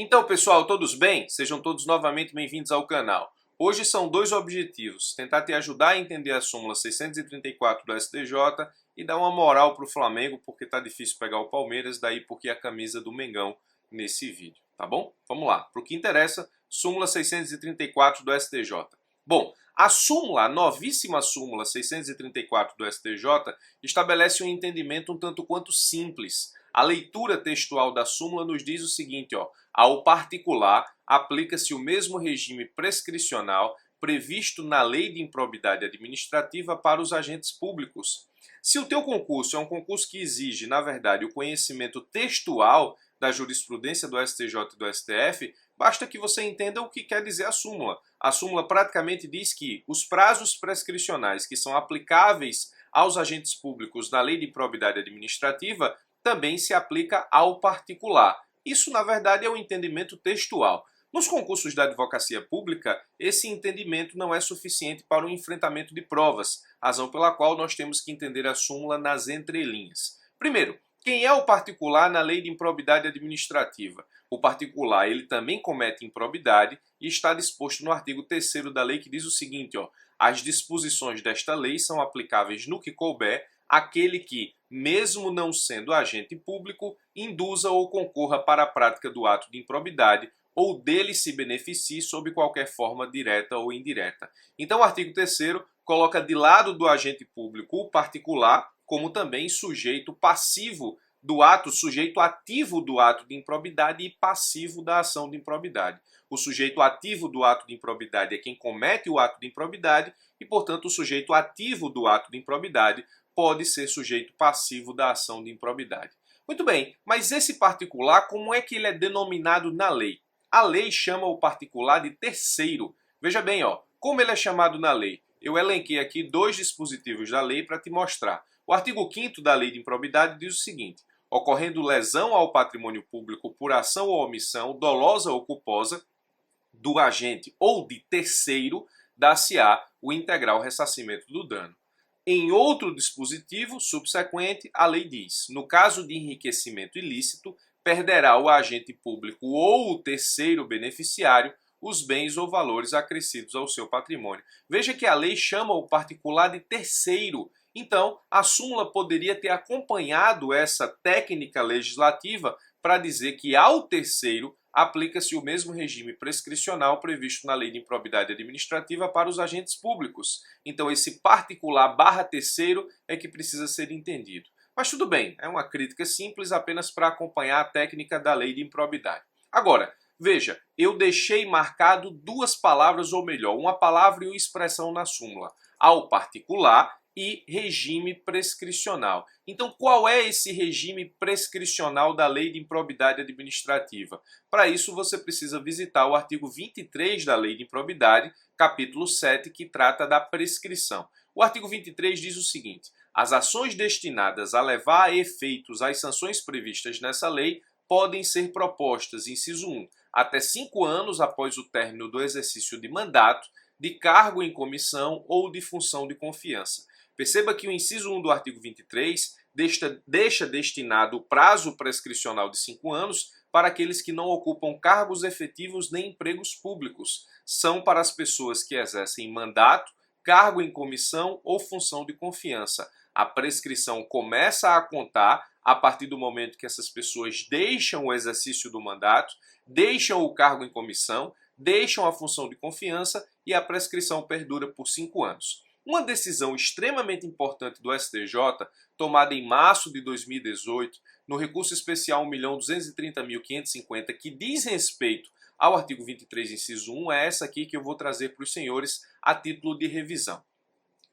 Então, pessoal, todos bem? Sejam todos novamente bem-vindos ao canal. Hoje são dois objetivos: tentar te ajudar a entender a súmula 634 do STJ e dar uma moral para o Flamengo, porque tá difícil pegar o Palmeiras, daí porque a camisa do Mengão nesse vídeo, tá bom? Vamos lá, para o que interessa, súmula 634 do STJ. Bom, a novíssima súmula 634 do STJ estabelece um entendimento um tanto quanto simples. A leitura textual da súmula nos diz o seguinte, ao particular aplica-se o mesmo regime prescricional previsto na Lei de Improbidade Administrativa para os agentes públicos. Se o teu concurso é um concurso que exige, na verdade, o conhecimento textual da jurisprudência do STJ e do STF, basta que você entenda o que quer dizer a súmula. A súmula praticamente diz que os prazos prescricionais que são aplicáveis aos agentes públicos na Lei de Improbidade Administrativa também se aplica ao particular. Isso, na verdade, é um entendimento textual. Nos concursos da advocacia pública, esse entendimento não é suficiente para o enfrentamento de provas, razão pela qual nós temos que entender a súmula nas entrelinhas. Primeiro, quem é o particular na Lei de Improbidade Administrativa? O particular, ele também comete improbidade e está disposto no artigo 3º da lei, que diz o seguinte, as disposições desta lei são aplicáveis no que couber àquele que, mesmo não sendo agente público, induza ou concorra para a prática do ato de improbidade ou dele se beneficie sob qualquer forma direta ou indireta. Então o artigo 3º coloca de lado do agente público o particular, como também sujeito passivo do ato, sujeito ativo do ato de improbidade e passivo da ação de improbidade. O sujeito ativo do ato de improbidade é quem comete o ato de improbidade e, portanto, o sujeito ativo do ato de improbidade pode ser sujeito passivo da ação de improbidade. Muito bem, mas esse particular, como é que ele é denominado na lei? A lei chama o particular de terceiro. Veja bem, como ele é chamado na lei. Eu elenquei aqui dois dispositivos da lei para te mostrar. O artigo 5º da Lei de Improbidade diz o seguinte: ocorrendo lesão ao patrimônio público por ação ou omissão, dolosa ou culposa, do agente ou de terceiro, dar-se-á o integral ressarcimento do dano. Em outro dispositivo subsequente, a lei diz: no caso de enriquecimento ilícito, perderá o agente público ou o terceiro beneficiário os bens ou valores acrescidos ao seu patrimônio. Veja que a lei chama o particular de terceiro. Então, a súmula poderia ter acompanhado essa técnica legislativa para dizer que ao terceiro aplica-se o mesmo regime prescricional previsto na Lei de Improbidade Administrativa para os agentes públicos. Então, esse particular / terceiro é que precisa ser entendido. Mas tudo bem, é uma crítica simples apenas para acompanhar a técnica da Lei de Improbidade. Agora, veja, eu deixei marcado duas palavras, ou melhor, uma palavra e uma expressão na súmula: ao particular e regime prescricional. Então, qual é esse regime prescricional da Lei de Improbidade Administrativa? Para isso, você precisa visitar o artigo 23 da Lei de Improbidade, capítulo 7, que trata da prescrição. O artigo 23 diz o seguinte: as ações destinadas a levar a efeitos as sanções previstas nessa lei podem ser propostas, inciso 1, até 5 anos após o término do exercício de mandato, de cargo em comissão ou de função de confiança. Perceba que o inciso 1 do artigo 23 deixa destinado o prazo prescricional de 5 anos para aqueles que não ocupam cargos efetivos nem empregos públicos. São para as pessoas que exercem mandato, cargo em comissão ou função de confiança. A prescrição começa a contar a partir do momento que essas pessoas deixam o exercício do mandato, deixam o cargo em comissão, deixam a função de confiança e a prescrição perdura por 5 anos. Uma decisão extremamente importante do STJ, tomada em março de 2018, no recurso especial 1.230.550, que diz respeito ao artigo 23, inciso 1, é essa aqui que eu vou trazer para os senhores a título de revisão.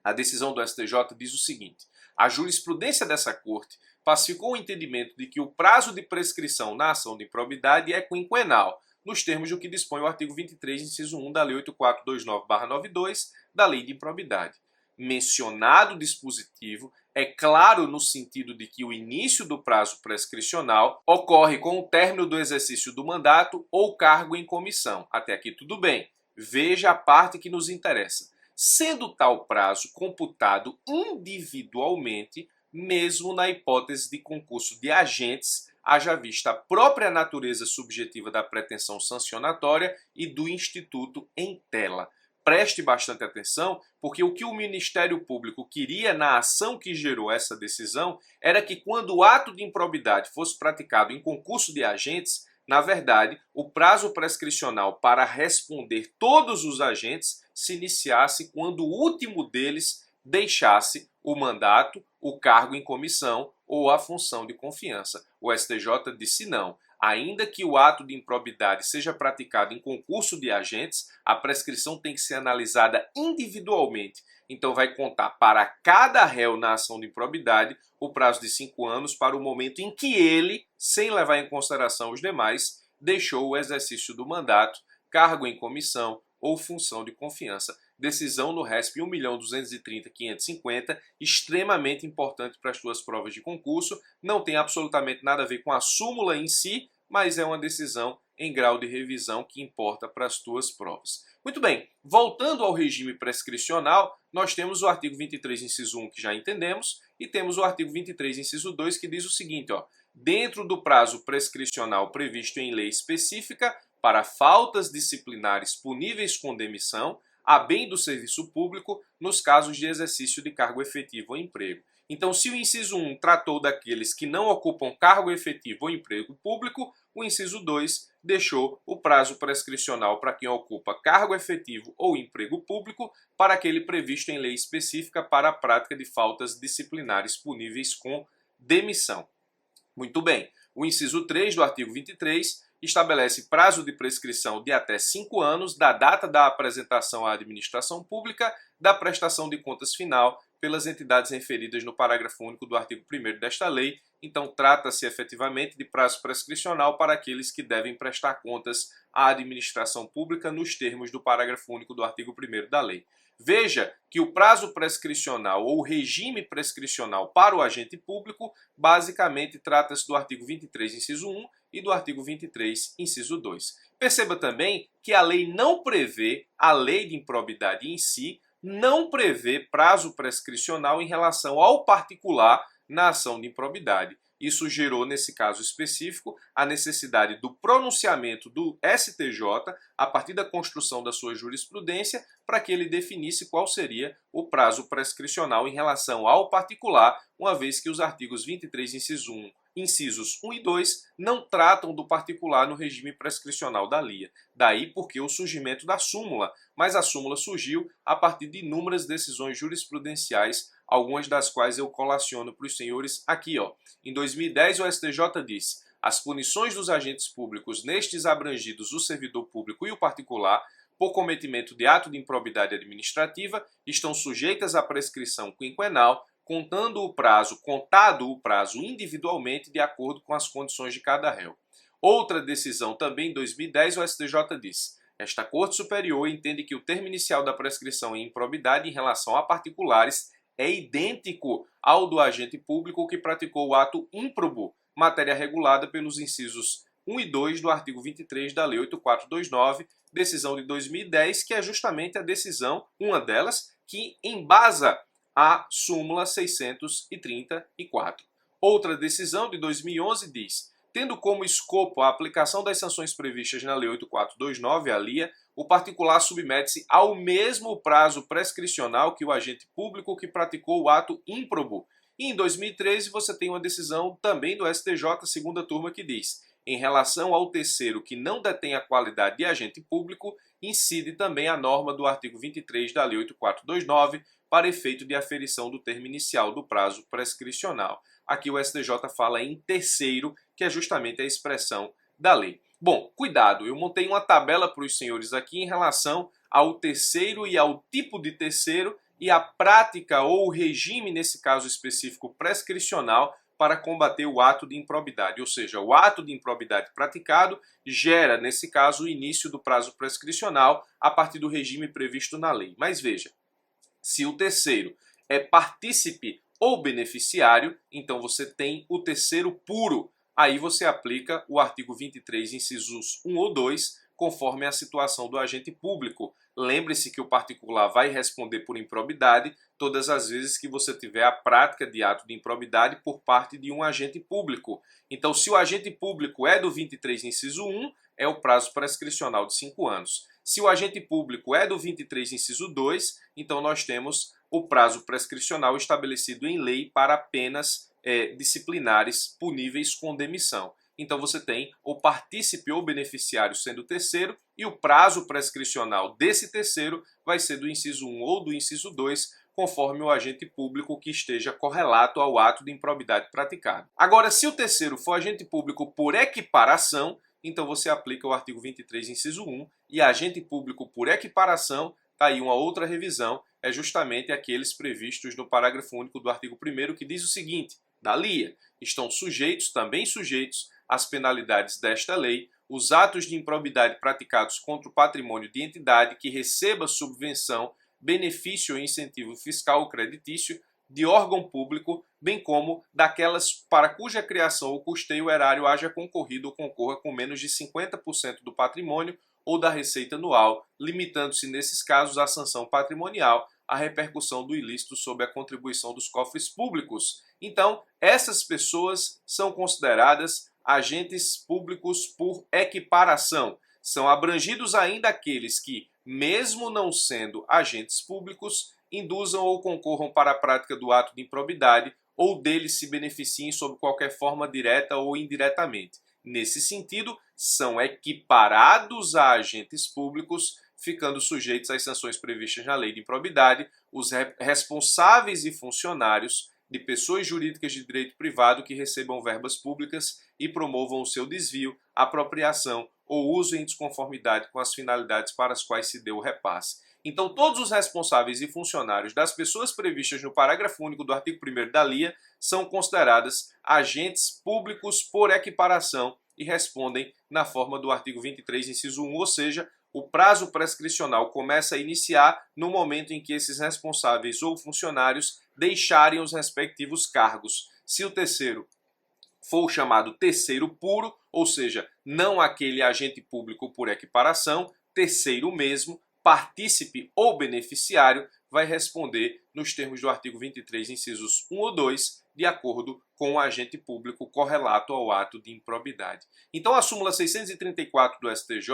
A decisão do STJ diz o seguinte: a jurisprudência dessa corte pacificou o entendimento de que o prazo de prescrição na ação de improbidade é quinquenal, nos termos do que dispõe o artigo 23, inciso 1 da Lei 8429/92 da Lei de Improbidade. Mencionado dispositivo é claro no sentido de que o início do prazo prescricional ocorre com o término do exercício do mandato ou cargo em comissão. Até aqui tudo bem. Veja a parte que nos interessa. Sendo tal prazo computado individualmente, mesmo na hipótese de concurso de agentes haja vista a própria natureza subjetiva da pretensão sancionatória e do instituto em tela. Preste bastante atenção, porque o que o Ministério Público queria na ação que gerou essa decisão era que quando o ato de improbidade fosse praticado em concurso de agentes, na verdade, o prazo prescricional para responder todos os agentes se iniciasse quando o último deles deixasse o mandato, o cargo em comissão ou a função de confiança. O STJ disse não. Ainda que o ato de improbidade seja praticado em concurso de agentes, a prescrição tem que ser analisada individualmente. Então vai contar para cada réu na ação de improbidade o prazo de 5 anos para o momento em que ele, sem levar em consideração os demais, deixou o exercício do mandato, cargo em comissão ou função de confiança. Decisão no RESP 1.230.550, extremamente importante para as suas provas de concurso. Não tem absolutamente nada a ver com a súmula em si, mas é uma decisão em grau de revisão que importa para as tuas provas. Muito bem, voltando ao regime prescricional, nós temos o artigo 23, inciso 1, que já entendemos, e temos o artigo 23, inciso 2, que diz o seguinte, dentro do prazo prescricional previsto em lei específica para faltas disciplinares puníveis com demissão, a bem do serviço público, nos casos de exercício de cargo efetivo ou emprego. Então, se o inciso 1 tratou daqueles que não ocupam cargo efetivo ou emprego público, o inciso 2 deixou o prazo prescricional para quem ocupa cargo efetivo ou emprego público para aquele previsto em lei específica para a prática de faltas disciplinares puníveis com demissão. Muito bem, o inciso 3 do artigo 23 estabelece prazo de prescrição de até 5 anos da data da apresentação à administração pública da prestação de contas final pelas entidades referidas no parágrafo único do artigo 1º desta lei. Então, trata-se efetivamente de prazo prescricional para aqueles que devem prestar contas à administração pública nos termos do parágrafo único do artigo 1º da lei. Veja que o prazo prescricional ou regime prescricional para o agente público basicamente trata-se do artigo 23, inciso 1 e do artigo 23, inciso 2. Perceba também que a lei não prevê, a lei de improbidade em si, não prevê prazo prescricional em relação ao particular na ação de improbidade. Isso gerou, nesse caso específico, a necessidade do pronunciamento do STJ a partir da construção da sua jurisprudência para que ele definisse qual seria o prazo prescricional em relação ao particular, uma vez que os artigos 23, incisos 1 e 2 não tratam do particular no regime prescricional da LIA. Daí porque o surgimento da súmula, mas a súmula surgiu a partir de inúmeras decisões jurisprudenciais, algumas das quais eu colaciono para os senhores aqui. Em 2010 o STJ disse: as punições dos agentes públicos nestes abrangidos o servidor público e o particular por cometimento de ato de improbidade administrativa estão sujeitas à prescrição quinquenal, contado o prazo individualmente de acordo com as condições de cada réu. Outra decisão também em 2010 o STJ disse: esta Corte Superior entende que o termo inicial da prescrição em improbidade em relação a particulares é idêntico ao do agente público que praticou o ato ímprobo, matéria regulada pelos incisos 1 e 2 do artigo 23 da Lei 8429, decisão de 2010, que é justamente a decisão, uma delas, que embasa a súmula 634. Outra decisão de 2011 diz: tendo como escopo a aplicação das sanções previstas na Lei 8429, a LIA, o particular submete-se ao mesmo prazo prescricional que o agente público que praticou o ato ímprobo. E em 2013 você tem uma decisão também do STJ, segunda turma, que diz: em relação ao terceiro que não detém a qualidade de agente público, incide também a norma do artigo 23 da Lei 8429 para efeito de aferição do termo inicial do prazo prescricional. Aqui o STJ fala em terceiro, que é justamente a expressão da lei. Bom, cuidado, eu montei uma tabela para os senhores aqui em relação ao terceiro e ao tipo de terceiro e a prática ou o regime, nesse caso específico, prescricional para combater o ato de improbidade. Ou seja, o ato de improbidade praticado gera, nesse caso, o início do prazo prescricional a partir do regime previsto na lei. Mas veja, se o terceiro é partícipe ou beneficiário, então você tem o terceiro puro. Aí você aplica o artigo 23, incisos 1 ou 2, conforme a situação do agente público. lembre-se que o particular vai responder por improbidade todas as vezes que você tiver a prática de ato de improbidade por parte de um agente público. Então, se o agente público é do 23, inciso 1, é o prazo prescricional de 5 anos. Se o agente público é do 23, inciso 2, então nós temos o prazo prescricional estabelecido em lei para penas disciplinares puníveis com demissão. Então você tem o partícipe ou beneficiário sendo terceiro e o prazo prescricional desse terceiro vai ser do inciso 1 ou do inciso 2, conforme o agente público que esteja correlato ao ato de improbidade praticado. Agora, se o terceiro for agente público por equiparação, então você aplica o artigo 23, inciso 1, e agente público por equiparação, está aí uma outra revisão, é justamente aqueles previstos no parágrafo único do artigo 1º, que diz o seguinte: da LIA, estão também sujeitos às penalidades desta lei, os atos de improbidade praticados contra o patrimônio de entidade que receba subvenção, benefício ou incentivo fiscal ou creditício de órgão público, bem como daquelas para cuja criação ou custeio o erário haja concorrido ou concorra com menos de 50% do patrimônio ou da receita anual, limitando-se nesses casos à sanção patrimonial, a repercussão do ilícito sobre a contribuição dos cofres públicos. Então, essas pessoas são consideradas agentes públicos por equiparação. São abrangidos ainda aqueles que, mesmo não sendo agentes públicos, induzam ou concorram para a prática do ato de improbidade ou deles se beneficiem sob qualquer forma direta ou indiretamente. Nesse sentido, são equiparados a agentes públicos, ficando sujeitos às sanções previstas na lei de improbidade, os responsáveis e funcionários de pessoas jurídicas de direito privado que recebam verbas públicas e promovam o seu desvio, apropriação ou uso em desconformidade com as finalidades para as quais se deu o repasse. Então, todos os responsáveis e funcionários das pessoas previstas no parágrafo único do artigo 1º da LIA são consideradas agentes públicos por equiparação e respondem na forma do artigo 23, inciso 1, ou seja, o prazo prescricional começa a iniciar no momento em que esses responsáveis ou funcionários deixarem os respectivos cargos. Se o terceiro for o chamado terceiro puro, ou seja, não aquele agente público por equiparação, terceiro mesmo, partícipe ou beneficiário, vai responder nos termos do artigo 23, incisos 1 ou 2, de acordo com o agente público correlato ao ato de improbidade. Então, a súmula 634 do STJ,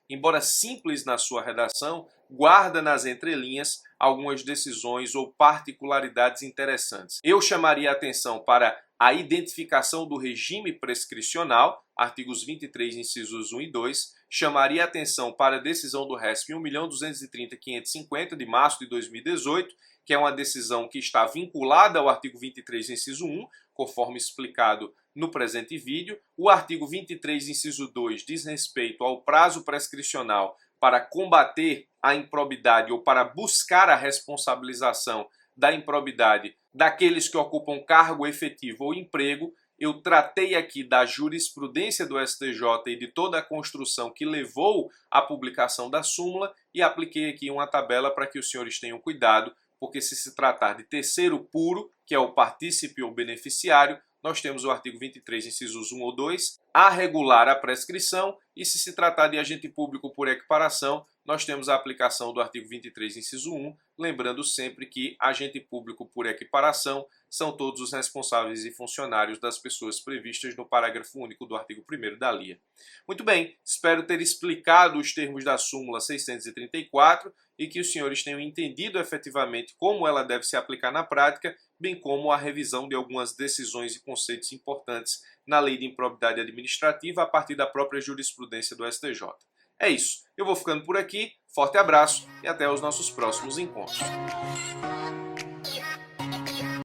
embora simples na sua redação, guarda nas entrelinhas algumas decisões ou particularidades interessantes. Eu chamaria a atenção para a identificação do regime prescricional, artigos 23, incisos 1 e 2, chamaria a atenção para a decisão do RESP 1.230.550 de março de 2018, que é uma decisão que está vinculada ao artigo 23, inciso 1, conforme explicado no presente vídeo. O artigo 23, inciso 2, diz respeito ao prazo prescricional para combater a improbidade ou para buscar a responsabilização da improbidade daqueles que ocupam cargo efetivo ou emprego. Eu tratei aqui da jurisprudência do STJ e de toda a construção que levou à publicação da súmula e apliquei aqui uma tabela para que os senhores tenham cuidado, porque se tratar de terceiro puro, que é o partícipe ou beneficiário, nós temos o artigo 23, incisos 1 ou 2, a regular a prescrição, e se tratar de agente público por equiparação, nós temos a aplicação do artigo 23, inciso 1, lembrando sempre que agente público por equiparação são todos os responsáveis e funcionários das pessoas previstas no parágrafo único do artigo 1º da LIA. Muito bem, espero ter explicado os termos da súmula 634 e que os senhores tenham entendido efetivamente como ela deve se aplicar na prática, bem como a revisão de algumas decisões e conceitos importantes na lei de improbidade administrativa a partir da própria jurisprudência do STJ. É isso, eu vou ficando por aqui, forte abraço e até os nossos próximos encontros.